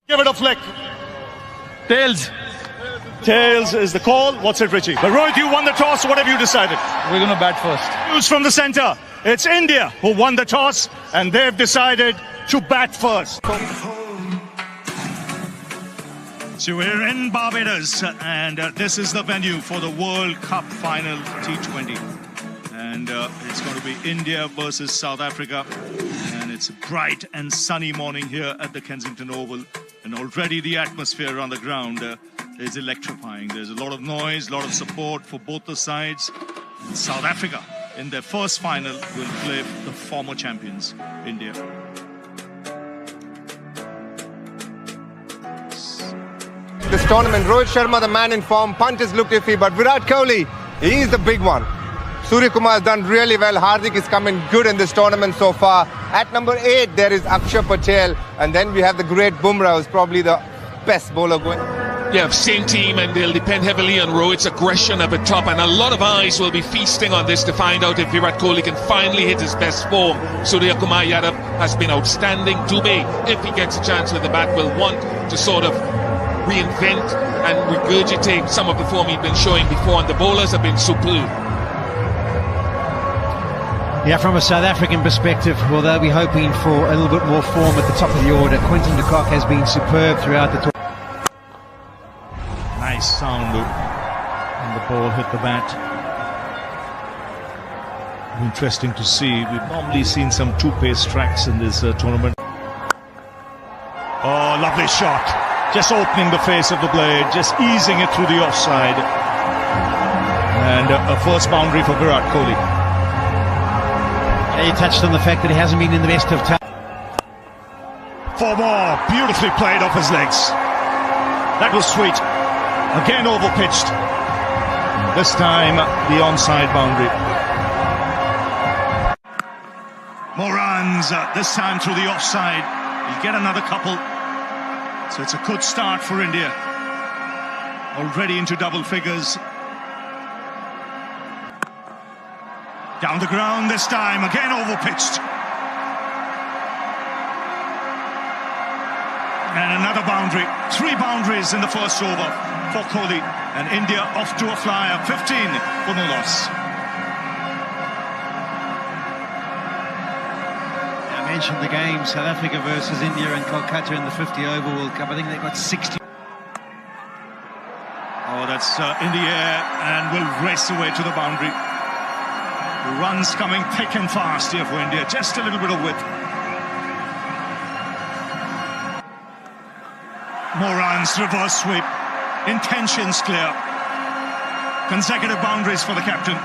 Give it a flick. Tails. Tails is the call. What's it, Richie? But Rohit, you won the toss. What have you decided? We're going to bat first. News from the centre. It's India who won the toss, and they've decided to bat first. So we're in Barbados, and this is the venue for the World Cup final T20. And it's going to be India versus South Africa. And it's a bright and sunny morning here at the Kensington Oval. And already the atmosphere on the ground is electrifying. There's a lot of noise, a lot of support for both the sides. And South Africa, in their first final, will play the former champions, India. This tournament, Rohit Sharma, the man in form, Pant has looked iffy, but Virat Kohli, he's the big one. Surya Kumar has done really well. Hardik is coming good in this tournament so far. At number 8, there is Akshar Patel, and then we have the great Bumrah, who's probably the best bowler going. Yeah, same team, and they'll depend heavily on Rohit's aggression up at top, and a lot of eyes will be feasting on this to find out if Virat Kohli can finally hit his best form. Surya Kumar Yadav has been outstanding. Dubey, if he gets a chance with the bat, will want to sort of reinvent and regurgitate some of the form he'd been showing before, and the bowlers have been superb. Yeah, from a South African perspective, well, they'll be hoping for a little bit more form at the top of the order. Quinton de Kock has been superb throughout the tournament. Nice sound when the ball hit the bat. Interesting to see. We've normally seen some two-pace tracks in this tournament. Oh, lovely shot. Just opening the face of the blade, just easing it through the offside. And a first boundary for Virat Kohli. Yeah, you touched on the fact that he hasn't been in the best of times. 4 more, beautifully played off his legs. That was sweet. Again overpitched. This time the onside boundary. More runs, this time through the offside. He'll get another couple. So it's a good start for India. Already into double figures. Down the ground this time, again overpitched. And another boundary. 3 boundaries in the first over for Kohli. And India off to a flyer, 15 for no loss. I mentioned the game, South Africa versus India in Kolkata in the 50 over World Cup. I think they've got 60. Oh, that's in the air and will race away to the boundary. The runs coming thick and fast here for India. Just a little bit of width. More runs, reverse sweep. Intentions clear. Consecutive boundaries for the captain.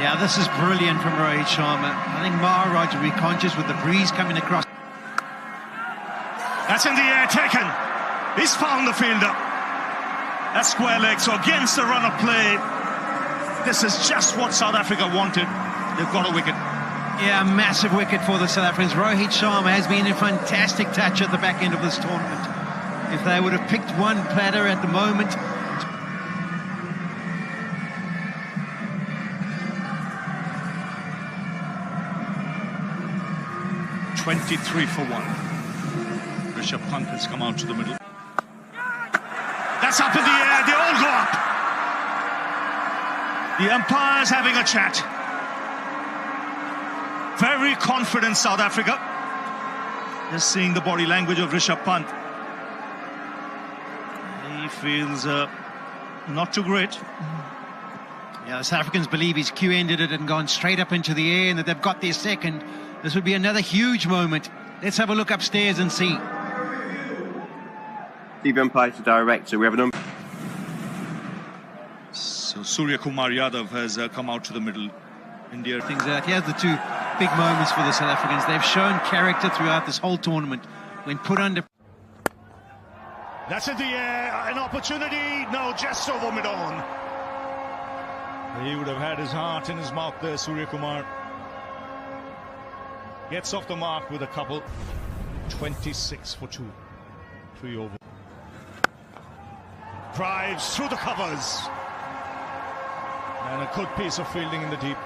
Yeah, this is brilliant from Rohit Sharma. I think Maharaj will be conscious with the breeze coming across. That's in the air, taken. He's found the fielder. That's square leg, so against the run of play. This is just what South Africa wanted. They've got a wicket. Yeah, massive wicket for the South Africans. Rohit Sharma has been a fantastic touch at the back end of this tournament. If they would have picked one platter at the moment. 23 for 1. Rishabh Pant has come out to the middle. That's up in the air. They all go up. The umpire's having a chat. Very confident South Africa. Just seeing the body language of Rishabh Pant. He feels not too great. Yeah, the South Africans believe his cue ended it and gone straight up into the air and that they've got their second. This would be another huge moment. Let's have a look upstairs and see. TV umpire to director. We have a number. So Surya Kumar Yadav has come out to the middle. India. Things out. Here's the 2 big moments for the South Africans. They've shown character throughout this whole tournament. When put under. That's in the air. An opportunity. No, just over mid-on. He would have had his heart in his mouth there, Surya Kumar. Gets off the mark with a couple. 26 for 2. 3 over. Drives through the covers. And a good piece of fielding in the deep.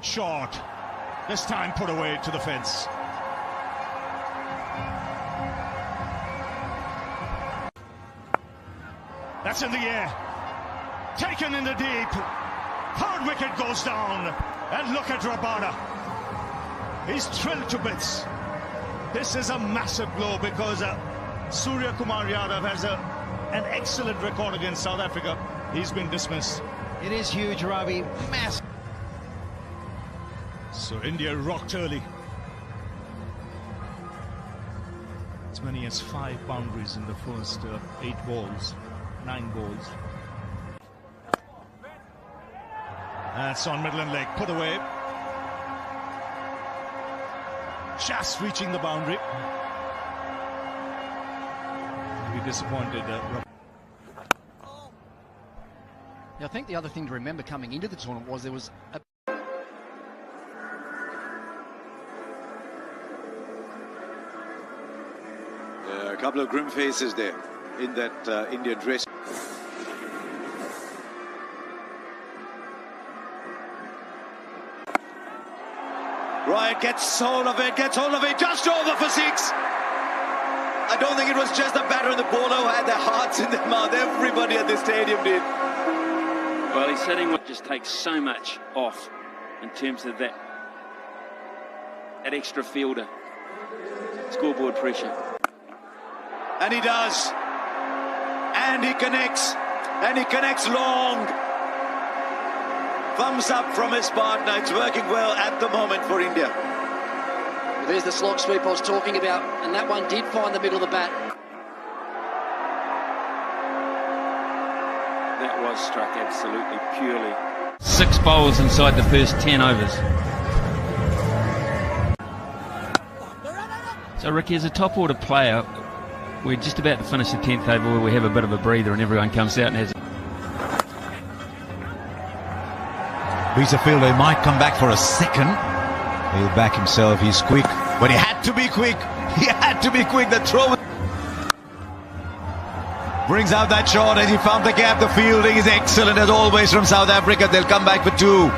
Short. This time put away to the fence. That's in the air. Taken in the deep. Third wicket goes down. And look at Rabada. He's thrilled to bits. This is a massive blow because Surya Kumar Yadav has an excellent record against South Africa. He's been dismissed. It is huge, Ravi. Massive. So India rocked early. As many as 5 boundaries in the first 9 balls. That's on middle and leg, put away. Just reaching the boundary. Be disappointed. I think the other thing to remember coming into the tournament was there was a couple of grim faces there in that Indian dress. Ryan gets hold of it, just over for 6. I don't think it was just the batter and the bowler who had their hearts in their mouth. Everybody at the stadium did. Well, he's hitting what just takes so much off in terms of that extra fielder. Scoreboard pressure. And he does. And he connects. And he connects long. Thumbs up from his partner. It's working well at the moment for India. There's the slog sweep I was talking about, and that one did find the middle of the bat. That was struck absolutely purely. 6 bowls inside the first 10 overs. So Ricky, as a top order player, we're just about to finish the 10th over where we have a bit of a breather and everyone comes out and has He's a fielder, he might come back for a second. He'll back himself, he's quick. But he had to be quick. He had to be quick. The throw brings out that shot and he found the gap. The fielding is excellent as always from South Africa. They'll come back for 2.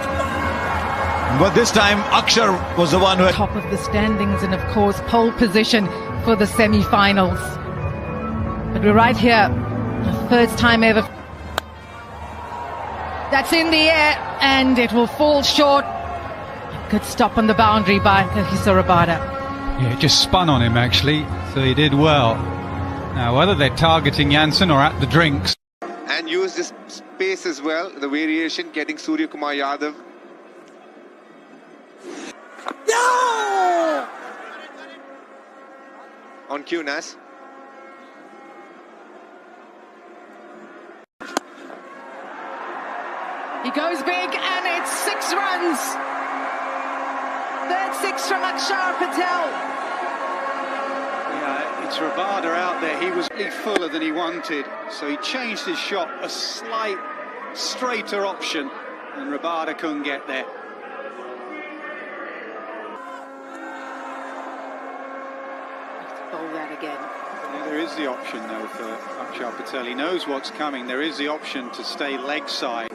But this time, Akshar was the one who had top of the standings and, of course, pole position for the semi-finals. But we're right here, the first time ever. That's in the air, and it will fall short. Good stop on the boundary by Kagiso Rabada. Yeah, it just spun on him, actually, so he did well. Now, whether they're targeting Jansen or at the drinks. And use this space as well, the variation, getting Surya Kumar Yadav. No! On cue, Nas. He goes big, and it's 6 runs. Third 6 from Akshar Patel. Yeah, it's Rabada out there. He was really fuller than he wanted, so he changed his shot, a slight straighter option, and Rabada couldn't get there. Bowl that again. Yeah, there is the option, though, for Akshar Patel. He knows what's coming. There is the option to stay leg side.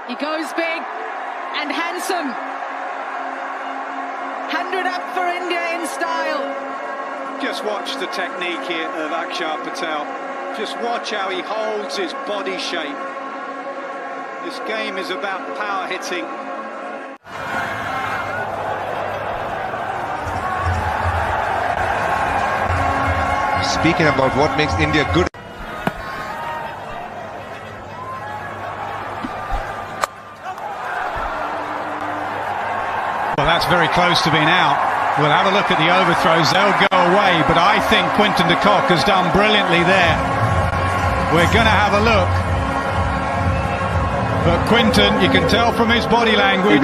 He goes big and handsome. 100 up for India in style. Just watch the technique here of Akshar Patel. Just watch how he holds his body shape. This game is about power hitting. Speaking about what makes India good. Well, that's very close to being out. We'll have a look at the overthrows. They'll go away, but I think Quinton de Kock has done brilliantly there. We're going to have a look. But Quinton, you can tell from his body language.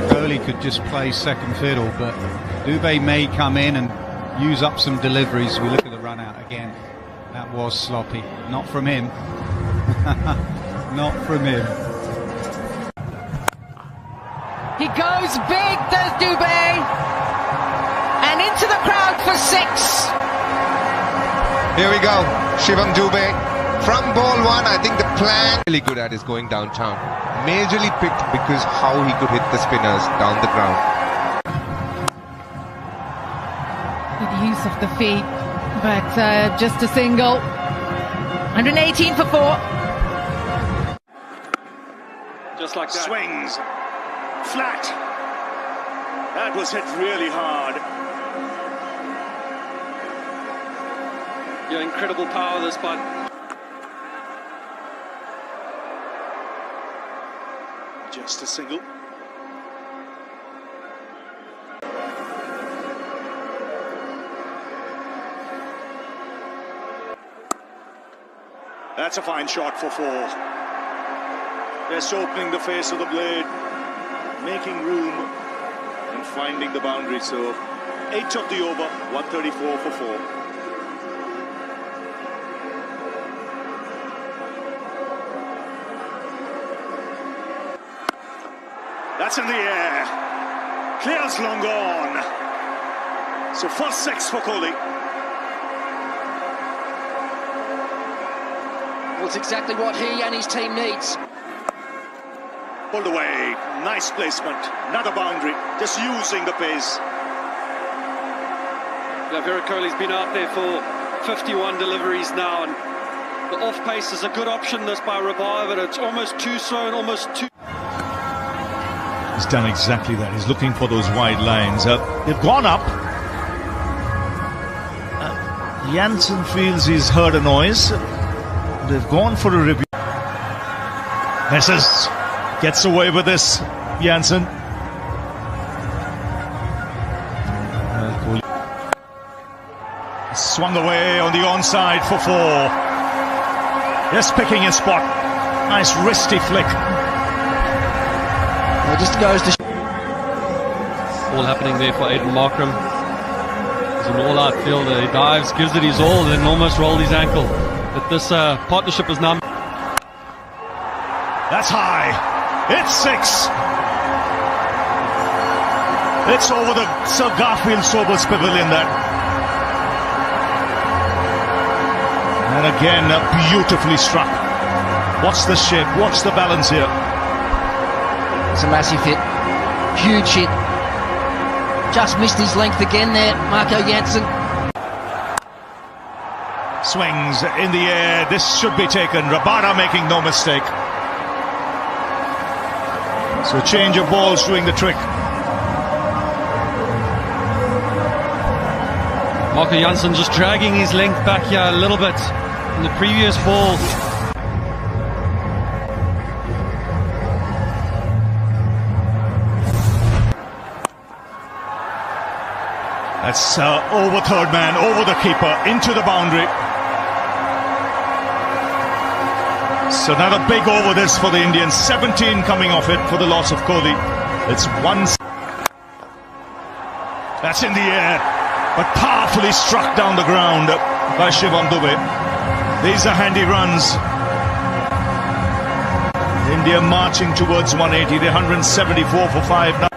Kohli could just play second fiddle, but Dubé may come in and use up some deliveries. We look at the run out again. That was sloppy. Not from him. Not from him. He goes big, does Dubé. And into the crowd for 6. Here we go, Shivam Dubé. From ball 1, I think the plan really good at is going downtown. Majorly picked because how he could hit the spinners down the ground. Good use of the feet, but just a single. 118 for 4. Just like that. Swings. Flat. That was hit really hard. Yeah, incredible power this button. Just a single. That's a fine shot for 4. Just opening the face of the blade, making room and finding the boundary. So 8 of the over, 134 for 4. That's in the air. Clears long gone. So first 6 for Kohli. Well, it's exactly what he and his team needs. Pulled away. Nice placement. Another boundary. Just using the pace. Yeah, Virat Kohli's been out there for 51 deliveries now, and the off pace is a good option this by Revive, but it's almost too slow and almost too... He's done exactly that. He's looking for those wide lines. They've gone up. Jansen feels he's heard a noise. They've gone for a review. Messes gets away with this. Jansen. Swung away on the onside for 4. Just picking his spot. Nice wristy flick. Well, just goes to... All happening there for Aiden Markram. He's an all-out fielder. He dives, gives it his all, then almost rolled his ankle. But this partnership is now... That's high. It's 6. It's over the Sir Garfield Sobers Pavilion there. And again, beautifully struck. Watch the shape, watch the balance here. It's a massive hit. Huge hit. Just missed his length again there, Marco Jansen. Swings in the air. This should be taken. Rabada making no mistake. So change of balls doing the trick. Marco Jansen just dragging his length back here a little bit in the previous ball. That's over third man, over the keeper, into the boundary. So another big over this for the Indians. 17 coming off it for the loss of Kohli. It's 1. That's in the air, but powerfully struck down the ground by Shivam Dubé. These are handy runs. India marching towards 180. They're 174 for 5 now.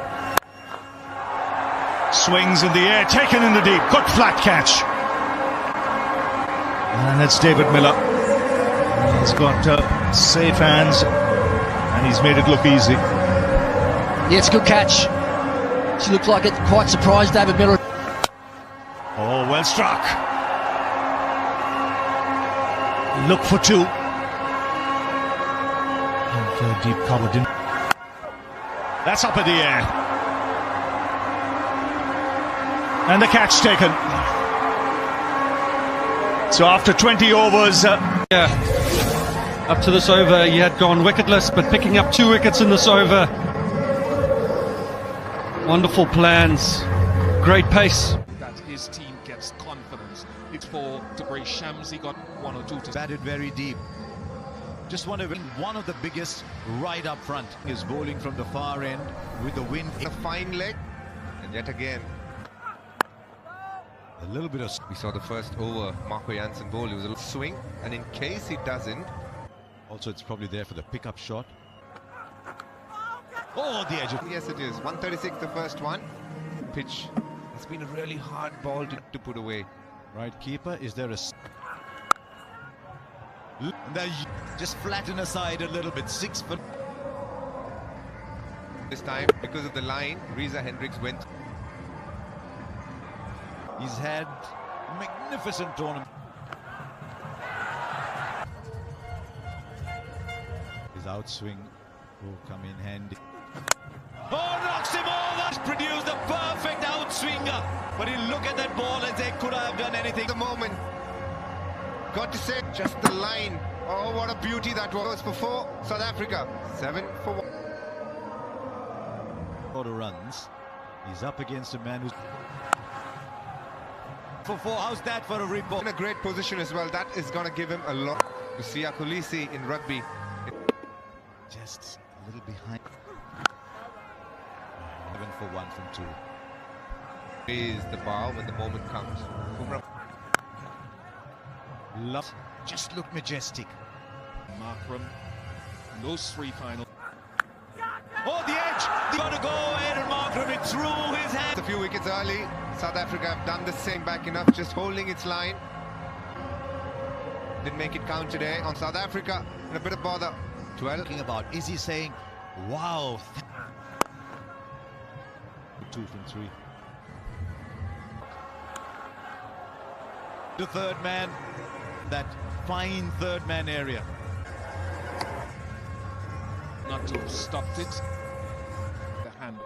Swings in the air, taken in the deep. Good flat catch. And it's David Miller. He's got safe hands, and he's made it look easy. Yeah, it's a good catch. She looked like it, quite surprised, David Miller. Oh, well struck. Look for 2. And very deep cover didn't. That's up in the air. And the catch taken. So after 20 overs... Up to this over, he had gone wicketless, but picking up 2 wickets in this over. Wonderful plans. Great pace. That his team gets confidence. It's for Debray Shams. He got 1 or 2 to... Batted very deep. Just one of the biggest right up front. Is bowling from the far end with the wind. A fine leg. And yet again. A little bit of... We saw the first over, Marco Jansen ball. It was a little swing, and in case he doesn't... Also, it's probably there for the pickup shot. Oh, the edge of... Yes, it is. 136, the first one. Pitch. It's been a really hard ball to put away. Right keeper, is there a... They just flatten aside a little bit. 6 foot. This time, because of the line, Reza Hendricks went. He's had a magnificent tournament. His outswing will come in handy. Oh, knocks him over! He's produced the perfect outswinger. But he'll look at that ball and say, could I have done anything? The moment. Got to say, just the line. Oh, what a beauty that was for 4. South Africa, 7 for 1. Auto runs. He's up against a man who's... For 4, how's that for a rip-off? In a great position as well. That is going to give him a lot. To see Akulisi in rugby. Just a little behind. 7 for 1 from 2. Raise the bar when the moment comes. Bumrah. Love. Just look majestic. Markram. Those 3 final. Oh, the edge! They got to go ahead and Markram it through his hand. A few wickets early. South Africa have done the same back enough, just holding its line. Didn't make it count today on South Africa. In a bit of bother. 12. Thinking about, is he saying, wow. 2 from 3. The third man, that fine third man area. Not to have stopped it. The hand.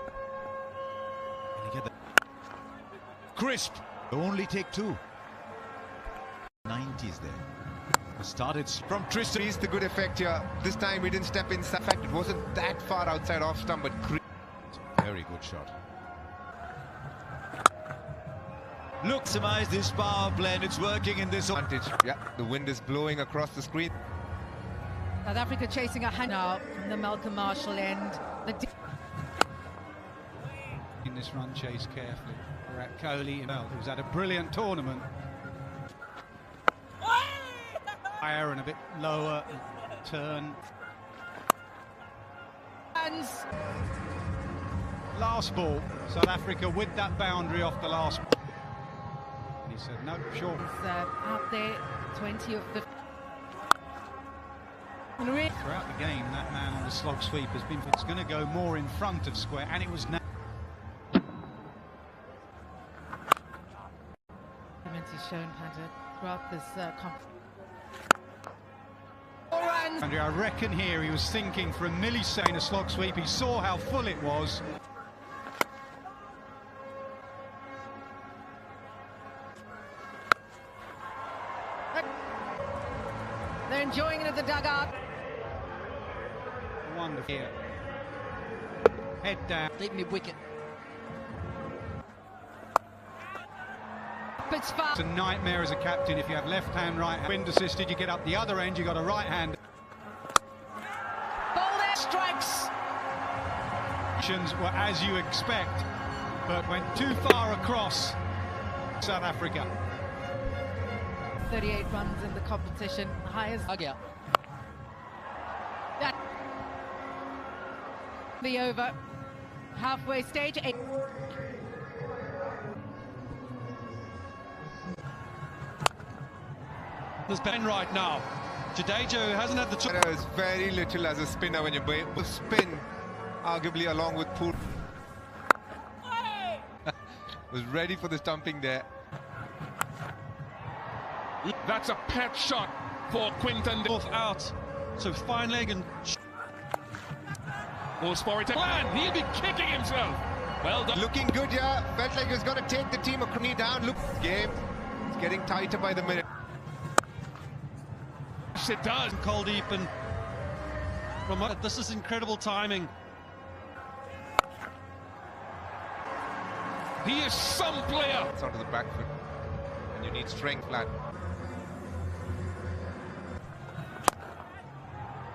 And you get the crisp. Only take 2. 90s there. Started from Tristan. He's the good effect here. This time he didn't step in. In fact, it wasn't that far outside off stump, but very good shot. Look, maximize this power play, and it's working in this advantage. Yeah, the wind is blowing across the screen. South Africa chasing a hand now from the Malcolm Marshall end. In this run chase carefully. Virat Kohli, who's had a brilliant tournament. Higher and a bit lower turn. Hands. Last ball, South Africa with that boundary off the last ball. And he said, no, sure. He's out there, 20 of the... Throughout the game, that man on the slog sweep has been... It's going to go more in front of square, and it was now. He's shown Hunter throughout this competition. Andrew, I reckon here he was thinking for a millisecond a slog sweep. He saw how full it was. They're enjoying it at the dugout. Wonderful here. Head down. Deep mid-wicket. It's far. It's a nightmare as a captain if you have left hand, right hand. Wind assisted, you get up the other end, you got a right hand. Ball there, strikes. Were as you expect, but went too far across South Africa. 38 runs in the competition, the highest. Again. That the over halfway stage. 8. There's Ben right now. Jadeja hasn't had the chance. There is very little as a spinner when you spin, arguably along with Poor. Was ready for the stumping there. That's a pet shot for Quinton. Both out. So fine leg and... Goes for it. Plan. He'll be kicking himself. Well done. Looking good, yeah. Felt like he was going to take the team a knee down. Look, game. It's getting tighter by the minute. It does. Kuldeep and... This is incredible timing. He is some player. It's onto the back foot. And you need strength, lad.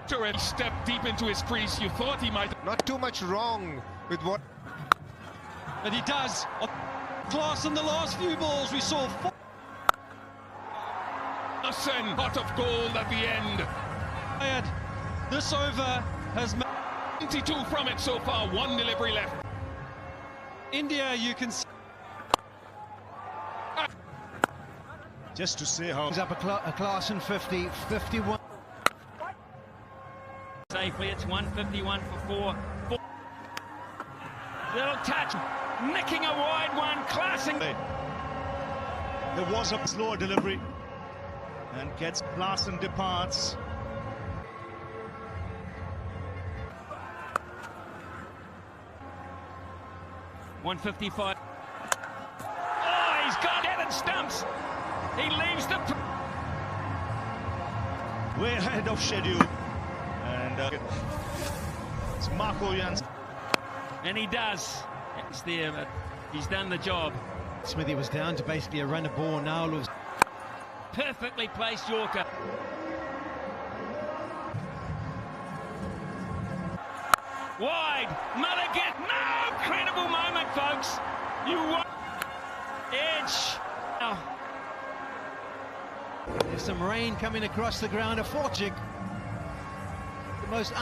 Turret stepped deep into his crease. You thought he might... Not too much wrong with what... But he does. class in the last few balls. We saw pot of gold at the end. This over has 22 from it so far, one delivery left. India, you can see. Just to see how... He's up a class in 50, 51. Safely, it's 151 for 4. Little touch, nicking a wide one, classing. There was a slower delivery and gets class and departs. $155. Oh, he's got it and stumps. He leaves the... Way ahead of schedule. And it's Marco Jans. And he does. It's there, but he's done the job. Smithy was down to basically a runner ball. Now looks perfectly placed Yorker. Wide. Mulligan. No! Incredible moment, folks. You won. Edge. Oh. There's some rain coming across the ground. A Forchik. The most